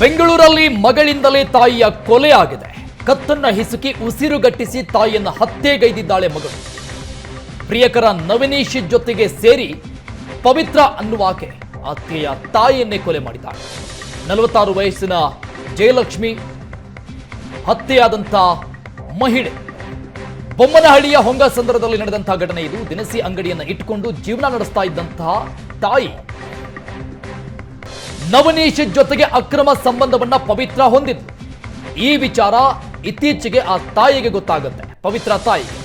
ಬೆಂಗಳೂರಲ್ಲಿ ಮಗಳಿಂದಲೇ ತಾಯಿಯ ಕೊಲೆ ಆಗಿದೆ. ಕತ್ತನ್ನ ಹಿಸುಕಿ ಉಸಿರುಗಟ್ಟಿಸಿ ತಾಯಿಯನ್ನು ಹತ್ಯೆಗೈದಿದ್ದಾಳೆ ಮಗಳು. ಪ್ರಿಯಕರ ನವನೀಶ್ ಜೊತೆಗೆ ಸೇರಿ ಪವಿತ್ರ ಅನ್ನುವಾಕೆ ಆಕೆಯ ತಾಯಿಯನ್ನೇ ಕೊಲೆ ಮಾಡಿದ್ದಾಳೆ. 46 ವಯಸ್ಸಿನ ಜಯಲಕ್ಷ್ಮಿ ಹತ್ಯೆಯಾದಂಥ ಮಹಿಳೆ. ಬೊಮ್ಮನಹಳ್ಳಿಯ ಹೊಂಗಸಂದ್ರದಲ್ಲಿ ನಡೆದಂತಹ ಘಟನೆ ಇದು. ದಿನಸಿ ಅಂಗಡಿಯನ್ನು ಇಟ್ಟುಕೊಂಡು ಜೀವನ ನಡೆಸ್ತಾ ಇದ್ದಂತಹ ತಾಯಿ ನವನೀಶ್ ಜೊತೆಗೆ ಅಕ್ರಮ ಸಂಬಂಧವನ್ನ ಪವಿತ್ರ ಹೊಂದಿದ್ದು. ಈ ವಿಚಾರ ಇತ್ತೀಚೆಗೆ ಆ ತಾಯಿಗೆ ಗೊತ್ತಾಗುತ್ತೆ. ಪವಿತ್ರ ತಾಯಿಗೆ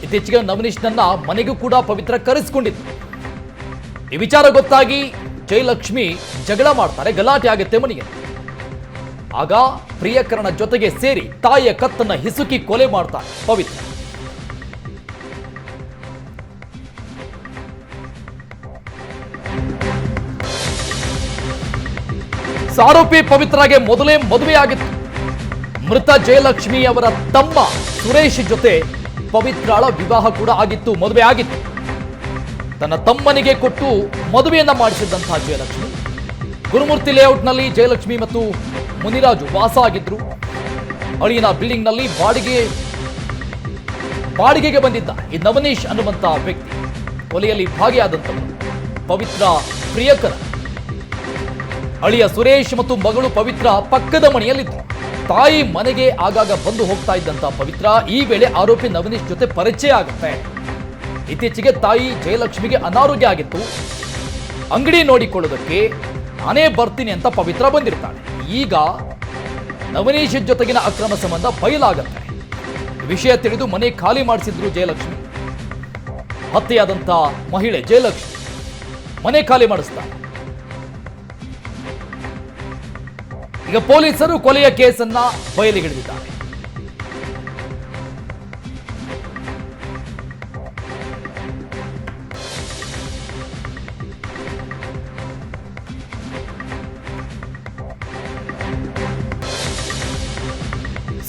ಇತ್ತೀಚೆಗೆ ನವನೀಶ್ನನ್ನ ಮನೆಗೂ ಕೂಡ ಪವಿತ್ರ ಕರೆಸಿಕೊಂಡಿದ್ದು. ಈ ವಿಚಾರ ಗೊತ್ತಾಗಿ ಜಯಲಕ್ಷ್ಮಿ ಜಗಳ ಮಾಡ್ತಾರೆ, ಗಲಾಟೆ ಆಗುತ್ತೆ ಮನೆಗೆ. ಆಗ ಪ್ರಿಯಕರನ ಜೊತೆಗೆ ಸೇರಿ ತಾಯಿಯ ಕತ್ತನ್ನ ಹಿಸುಕಿ ಕೊಲೆ ಮಾಡ್ತಾರೆ ಪವಿತ್ರ. ಆರೋಪಿ ಪವಿತ್ರಾಗೆ ಮೊದಲೇ ಮದುವೆಯಾಗಿತ್ತು. ಮೃತ ಜಯಲಕ್ಷ್ಮಿ ಅವರ ತಮ್ಮ ಸುರೇಶ್ ಜೊತೆ ಪವಿತ್ರಾಳ ವಿವಾಹ ಕೂಡ ಆಗಿತ್ತು, ಮದುವೆ ಆಗಿತ್ತು. ತನ್ನ ತಮ್ಮನಿಗೆ ಕೊಟ್ಟು ಮದುವೆಯನ್ನ ಮಾಡಿಸಿದ್ದಂತಹ ಜಯಲಕ್ಷ್ಮಿ ಗುರುಮೂರ್ತಿ ಲೇಔಟ್ನಲ್ಲಿ ಜಯಲಕ್ಷ್ಮಿ ಮತ್ತು ಮುನಿರಾಜು ವಾಸ ಆಗಿದ್ರು. ಅಳಿಯನ ಬಿಲ್ಡಿಂಗ್ ನಲ್ಲಿ ಬಾಡಿಗೆಗೆ ಬಂದಿದ್ದ ಈ ನವನೀಶ್ ಅನ್ನುವಂತ ವ್ಯಕ್ತಿ ಕೊಲೆಯಲ್ಲಿ ಭಾಗಿಯಾದಂಥವನು ಪವಿತ್ರ ಪ್ರಿಯಕರ. ಅಳಿಯ ಸುರೇಶ್ ಮತ್ತು ಮಗಳು ಪವಿತ್ರ ಪಕ್ಕದ ಮನೆಯಲ್ಲಿದ್ರು. ತಾಯಿ ಮನೆಗೆ ಆಗಾಗ ಬಂದು ಹೋಗ್ತಾ ಇದ್ದಂತ ಪವಿತ್ರ ಈ ವೇಳೆ ಆರೋಪಿ ನವನೀಶ್ ಜೊತೆ ಪರಿಚಯ ಆಗುತ್ತೆ. ಇತ್ತೀಚೆಗೆ ತಾಯಿ ಜಯಲಕ್ಷ್ಮಿಗೆ ಅನಾರೋಗ್ಯ ಆಗಿತ್ತು. ಅಂಗಡಿ ನೋಡಿಕೊಳ್ಳೋದಕ್ಕೆ ನಾನೇ ಬರ್ತೀನಿ ಅಂತ ಪವಿತ್ರ ಬಂದಿರ್ತಾಳೆ. ಈಗ ನವನೀಶ್ ಜೊತೆಗಿನ ಅಕ್ರಮ ಸಂಬಂಧ ಬಯಲಾಗತ್ತೆ. ವಿಷಯ ತಿಳಿದು ಮನೆ ಖಾಲಿ ಮಾಡಿಸಿದ್ರು ಜಯಲಕ್ಷ್ಮಿ. ಹತ್ಯೆಯಾದಂತ ಮಹಿಳೆ ಜಯಲಕ್ಷ್ಮಿ ಮನೆ ಖಾಲಿ ಮಾಡಿಸ್ತಾರೆ. ಈಗ ಪೊಲೀಸರು ಕೊಲೆಯ ಕೇಸನ್ನ ಬಯಲಿಗಿಳಿದಿದ್ದಾರೆ.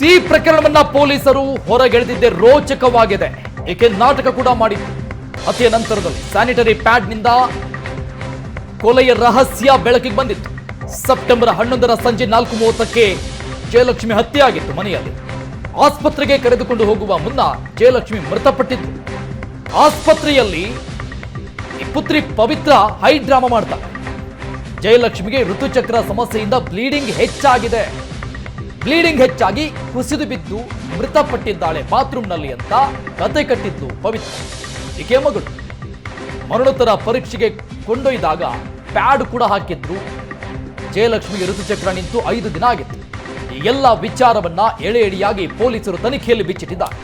ಈ ಪ್ರಕರಣವನ್ನ ಪೊಲೀಸರು ಹೊರಗೆಳೆದಿದ್ದೇ ರೋಚಕವಾಗಿದೆ. ಏಕೆ ನಾಟಕ ಕೂಡ ಮಾಡಿತ್ತು. ಹತ್ಯೆ ನಂತರದಲ್ಲಿ ಸ್ಯಾನಿಟರಿ ಪ್ಯಾಡ್ನಿಂದ ಕೊಲೆಯ ರಹಸ್ಯ ಬೆಳಕಿಗೆ ಬಂದಿತ್ತು. ಸೆಪ್ಟೆಂಬರ್ 11ರ ಸಂಜೆ 4:30ಕ್ಕೆ ಜಯಲಕ್ಷ್ಮಿ ಹತ್ಯೆಯಾಗಿತ್ತು ಮನೆಯಲ್ಲಿ. ಆಸ್ಪತ್ರೆಗೆ ಕರೆದುಕೊಂಡು ಹೋಗುವ ಮುನ್ನ ಜಯಲಕ್ಷ್ಮಿ ಮೃತಪಟ್ಟಿದ್ರು. ಆಸ್ಪತ್ರೆಯಲ್ಲಿ ಪುತ್ರಿ ಪವಿತ್ರ ಹೈ ಡ್ರಾಮಾ ಮಾಡ್ತಾರೆ. ಜಯಲಕ್ಷ್ಮಿಗೆ ಋತುಚಕ್ರ ಸಮಸ್ಯೆಯಿಂದ ಬ್ಲೀಡಿಂಗ್ ಹೆಚ್ಚಾಗಿ ಕುಸಿದು ಬಿದ್ದು ಮೃತಪಟ್ಟಿದ್ದಾಳೆ ಬಾತ್ರೂಮ್ನಲ್ಲಿ ಅಂತ ಕತೆ ಕಟ್ಟಿದ್ಲು ಪವಿತ್ರ. ಈಕೆ ಮಗಳು ಮರಣೋತ್ತರ ಪರೀಕ್ಷೆಗೆ ಕೊಂಡೊಯ್ದಾಗ ಪ್ಯಾಡ್ ಕೂಡ ಹಾಕಿದ್ರು. ಜಯಲಕ್ಷ್ಮಿಗೆ ಋತುಚಕ್ರ ನಿಂತು 5 ದಿನ ಆಗಿತ್ತು. ಈ ಎಲ್ಲ ವಿಚಾರವನ್ನ ಎಳೆ ಎಳೆಯಾಗಿ ಪೊಲೀಸರು ತನಿಖೆಯಲ್ಲಿ ಬಿಚ್ಚಿಟ್ಟಿದ್ದಾರೆ.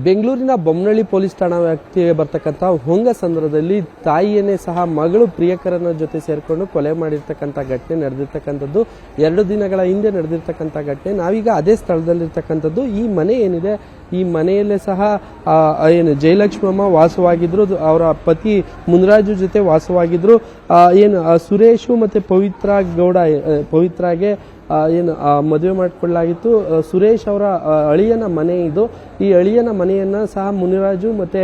ಬೆಂಗಳೂರಿನ ಬೊಮ್ಮನಹಳ್ಳಿ ಪೊಲೀಸ್ ಠಾಣಾ ವ್ಯಾಪ್ತಿಗೆ ಬರ್ತಕ್ಕಂಥ ಹೊಂಗಸಂದ್ರದಲ್ಲಿ ತಾಯಿಯನ್ನೇ ಸಹ ಮಗಳು ಪ್ರಿಯಕರನ ಜೊತೆ ಸೇರಿಕೊಂಡು ಕೊಲೆ ಮಾಡಿರ್ತಕ್ಕಂಥ ಘಟನೆ ನಡೆದಿರ್ತಕ್ಕಂಥದ್ದು 2 ದಿನಗಳ ಹಿಂದೆ ನಡೆದಿರ್ತಕ್ಕಂಥ ಘಟನೆ. ನಾವೀಗ ಅದೇ ಸ್ಥಳದಲ್ಲಿರ್ತಕ್ಕಂಥದ್ದು. ಈ ಮನೆ ಏನಿದೆ, ಈ ಮನೆಯಲ್ಲೇ ಸಹ ಏನು ಜಯಲಕ್ಷ್ಮಮ್ಮ ವಾಸವಾಗಿದ್ರು, ಅವರ ಪತಿ ಮುನಿರಾಜು ಜೊತೆ ವಾಸವಾಗಿದ್ರು. ಸುರೇಶು ಮತ್ತೆ ಪವಿತ್ರಾಗೆ ಏನು ಮದುವೆ ಮಾಡಿಕೊಳ್ಳಲಾಗಿತ್ತು. ಸುರೇಶ್ ಅವರ ಅಳಿಯನ ಮನೆ ಇದು. ಈ ಅಳಿಯನ ಮನೆಯನ್ನ ಸಹ ಮುನಿರಾಜು ಮತ್ತೆ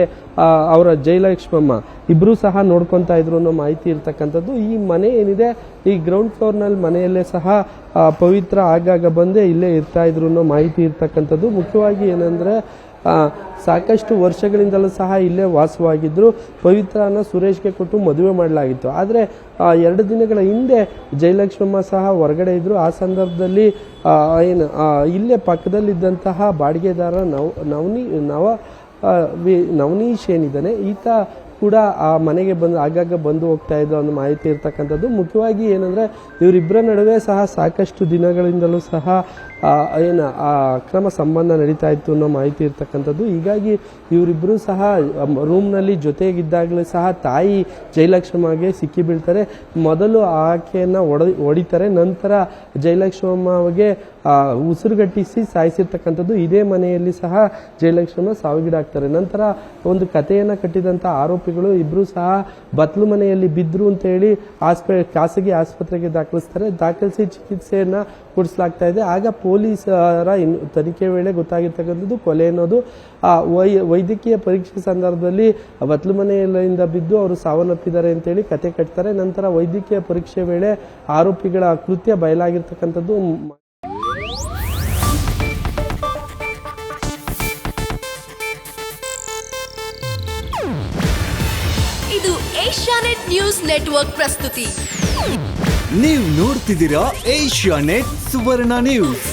ಅವರ ಜಯಲಕ್ಷ್ಮಮ್ಮ ಇಬ್ರು ಸಹ ನೋಡ್ಕೊಂತಾ ಇದ್ರು ಅನ್ನೋ ಮಾಹಿತಿ ಇರ್ತಕ್ಕಂಥದ್ದು. ಈ ಮನೆ ಏನಿದೆ, ಈ ಗ್ರೌಂಡ್ ಫ್ಲೋರ್ನಲ್ಲಿ ಮನೆಯಲ್ಲೇ ಸಹ ಪವಿತ್ರ ಆಗಾಗ ಬಂದೇ ಇಲ್ಲೇ ಇರ್ತಾ ಇದ್ರು ಅನ್ನೋ ಮಾಹಿತಿ ಇರ್ತಕ್ಕಂಥದ್ದು. ಮುಖ್ಯವಾಗಿ ಏನಂದ್ರೆ ಸಾಕಷ್ಟು ವರ್ಷಗಳಿಂದಲೂ ಸಹ ಇಲ್ಲೇ ವಾಸವಾಗಿದ್ರು. ಪವಿತ್ರನ ಸುರೇಶ್ಗೆ ಕೊಟ್ಟು ಮದುವೆ ಮಾಡಲಾಗಿತ್ತು. ಆದರೆ 2 ದಿನಗಳ ಹಿಂದೆ ಜಯಲಕ್ಷ್ಮಮ್ಮ ಸಹ ಹೊರಗಡೆ ಇದ್ರು. ಆ ಸಂದರ್ಭದಲ್ಲಿ ಇಲ್ಲೇ ಪಕ್ಕದಲ್ಲಿದ್ದಂತಹ ಬಾಡಿಗೆದಾರ ನವನೀಶ್ ಏನಿದ್ದಾನೆ, ಈತ ಕೂಡ ಆ ಮನೆಗೆ ಆಗಾಗ ಬಂದು ಹೋಗ್ತಾ ಇದ್ದು ಅನ್ನೋ ಮಾಹಿತಿ ಇರ್ತಕ್ಕಂಥದ್ದು. ಮುಖ್ಯವಾಗಿ ಏನಂದ್ರೆ ಇವರಿಬ್ಬರ ನಡುವೆ ಸಹ ಸಾಕಷ್ಟು ದಿನಗಳಿಂದಲೂ ಸಹ ಅಕ್ರಮ ಸಂಬಂಧ ನಡೀತಾ ಇತ್ತು ಅನ್ನೋ ಮಾಹಿತಿ ಇರ್ತಕ್ಕಂಥದ್ದು. ಹೀಗಾಗಿ ಇವರಿಬ್ಬರು ಸಹ ರೂಮ್ನಲ್ಲಿ ಜೊತೆಗಿದ್ದಾಗಲೂ ಸಹ ತಾಯಿ ಜಯಲಕ್ಷ್ಮಮ್ಮಗೆ ಸಿಕ್ಕಿ ಬೀಳ್ತಾರೆ. ಮೊದಲು ಆಕೆಯನ್ನ ಹೊಡಿತಾರೆ, ನಂತರ ಜಯಲಕ್ಷ್ಮಮ್ಮಗೆ ಉಸಿರುಗಟ್ಟಿಸಿ ಸಾಯಿಸಿರ್ತಕ್ಕಂಥದ್ದು. ಇದೇ ಮನೆಯಲ್ಲಿ ಸಹ ಜಯಲಕ್ಷ್ಮಮ್ಮ ಸಾವಿಗೀಡಾಗ್ತಾರೆ. ನಂತರ ಒಂದು ಕಥೆಯನ್ನ ಕಟ್ಟಿದಂತ ಆರೋಪಿಗಳು ಇಬ್ರು ಸಹ ಬತ್ಲು ಮನೆಯಲ್ಲಿ ಬಿದ್ರು ಅಂತ ಹೇಳಿ ಖಾಸಗಿ ಆಸ್ಪತ್ರೆಗೆ ದಾಖಲಿಸಿ ಚಿಕಿತ್ಸೆಯನ್ನ ಕೂಡಿಸಲಾಗ್ತಾ ಇದೆ. ಆಗ ಪೊಲೀಸರ ತನಿಖೆ ವೇಳೆ ಗೊತ್ತಾಗಿರ್ತಕ್ಕಂಥದ್ದು ಕೊಲೆ ಅನ್ನೋದು ವೈದ್ಯಕೀಯ ಪರೀಕ್ಷೆ ಸಂದರ್ಭದಲ್ಲಿ ಬತ್ಲು ಮನೆಯಿಂದ ಬಿದ್ದು ಅವರು ಸಾವನ್ನಪ್ಪಿದ್ದಾರೆ ಅಂತೇಳಿ ಕತೆ ಕಟ್ತಾರೆ. ನಂತರ ವೈದ್ಯಕೀಯ ಪರೀಕ್ಷೆ ವೇಳೆ ಆರೋಪಿಗಳ ಕೃತ್ಯ ಬಯಲಾಗಿರ್ತಕ್ಕಂಥದ್ದು. ಇದು ಏಷ್ಯಾನೆಟ್ ನ್ಯೂಸ್ ನೆಟ್ವರ್ಕ್ ಪ್ರಸ್ತುತಿ. ನೀವು ನೋಡ್ತಿದ್ದೀರಾ ಏಷ್ಯಾನೆಟ್ ಸುವರ್ಣ ನ್ಯೂಸ್.